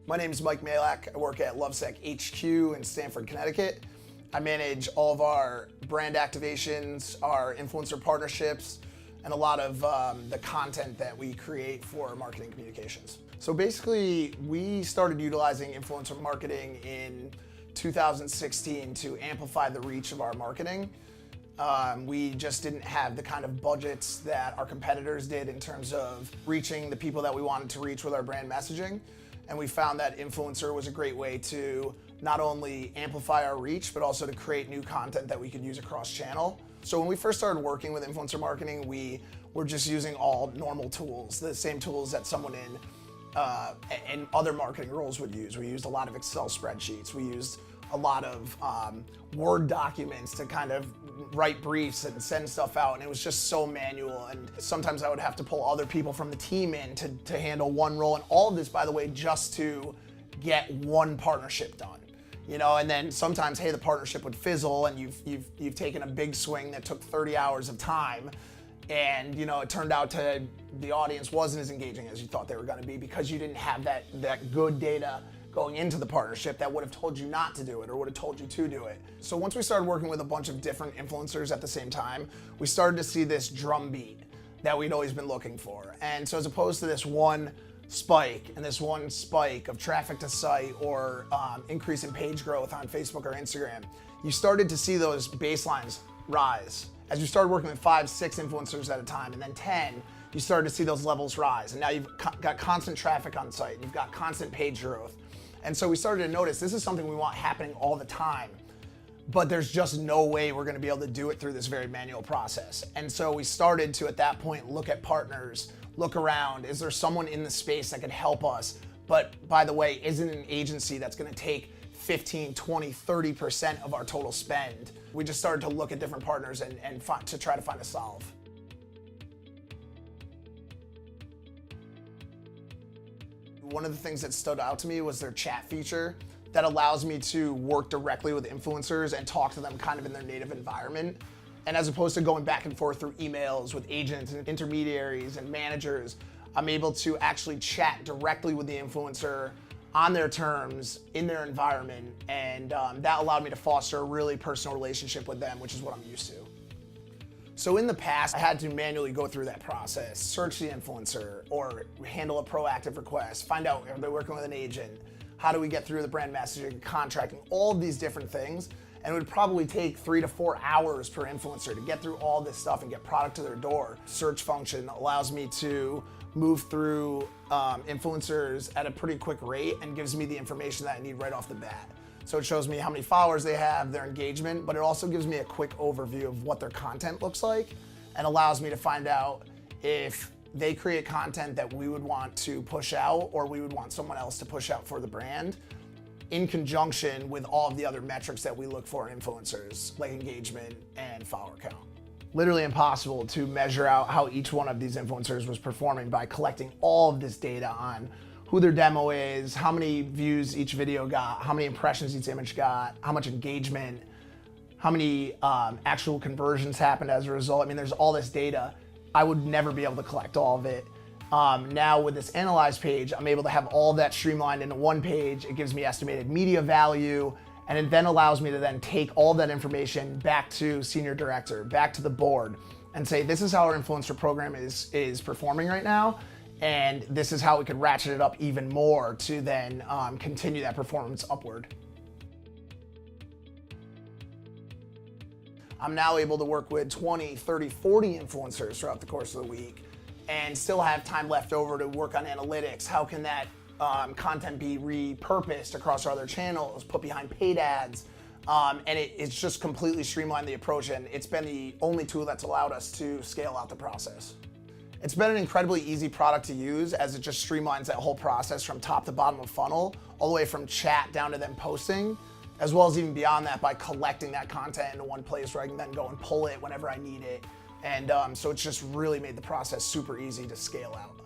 My name is Mike Majlak. I work at Lovesac HQ in Stamford, Connecticut. I manage all of our brand activations, our influencer partnerships, and a lot of the content that we create for marketing communications. So basically, we started utilizing influencer marketing in 2016 to amplify the reach of our marketing. We just didn't have the kind of budgets that our competitors did in terms of reaching the people that we wanted to reach with our brand messaging. And we found that influencer was a great way to not only amplify our reach, but also to create new content that we could use across channel. So when we first started working with influencer marketing, we were just using all normal tools, the same tools that someone in other marketing roles would use. We used a lot of Excel spreadsheets. We used a lot of Word documents to kind of write briefs and send stuff out, and it was just so manual, and sometimes I would have to pull other people from the team in to handle one role, and all of this, by the way, just to get one partnership done. You know, and then sometimes, hey, the partnership would fizzle, and you've taken a big swing that took 30 hours of time, and you know, it turned out to the audience wasn't as engaging as you thought they were going to be because you didn't have that good data going into the partnership that would have told you not to do it or would have told you to do it. So once we started working with a bunch of different influencers at the same time, we started to see this drumbeat that we'd always been looking for. And so as opposed to this one spike of traffic to site or increase in page growth on Facebook or Instagram, you started to see those baselines rise. As you started working with 5, 6 influencers at a time, and then 10, you started to see those levels rise. And now you've got constant traffic on site, you've got constant page growth. And so we started to notice this is something we want happening all the time, but there's just no way we're gonna be able to do it through this very manual process. And so we started to, at that point, look at partners, look around, is there someone in the space that could help us? But by the way, isn't an agency that's gonna take 15, 20, 30% of our total spend? We just started to look at different partners and to try to find a solve. One of the things that stood out to me was their chat feature that allows me to work directly with influencers and talk to them kind of in their native environment. And as opposed to going back and forth through emails with agents and intermediaries and managers, I'm able to actually chat directly with the influencer on their terms, in their environment, and that allowed me to foster a really personal relationship with them, which is what I'm used to. So in the past, I had to manually go through that process, search the influencer, or handle a proactive request, find out are they working with an agent, how do we get through the brand messaging, contracting, all of these different things. And it would probably take 3 to 4 hours per influencer to get through all this stuff and get product to their door. Search function allows me to move through influencers at a pretty quick rate and gives me the information that I need right off the bat. So it shows me how many followers they have, their engagement, but it also gives me a quick overview of what their content looks like and allows me to find out if they create content that we would want to push out or we would want someone else to push out for the brand in conjunction with all of the other metrics that we look for in influencers, like engagement and follower count. Literally impossible to measure out how each one of these influencers was performing by collecting all of this data on who their demo is, how many views each video got, how many impressions each image got, how much engagement, how many actual conversions happened as a result. I mean, there's all this data. I would never be able to collect all of it. Now with this analyze page, I'm able to have all of that streamlined into one page. It gives me estimated media value, and it then allows me to then take all that information back to senior director, back to the board, and say, this is how our influencer program is performing right now, and this is how we could ratchet it up even more to then continue that performance upward. I'm now able to work with 20, 30, 40 influencers throughout the course of the week and still have time left over to work on analytics. How can that content be repurposed across our other channels, put behind paid ads? And it's just completely streamlined the approach, and it's been the only tool that's allowed us to scale out the process. It's been an incredibly easy product to use as it just streamlines that whole process from top to bottom of funnel, all the way from chat down to them posting, as well as even beyond that by collecting that content into one place where I can then go and pull it whenever I need it. And so it's just really made the process super easy to scale out.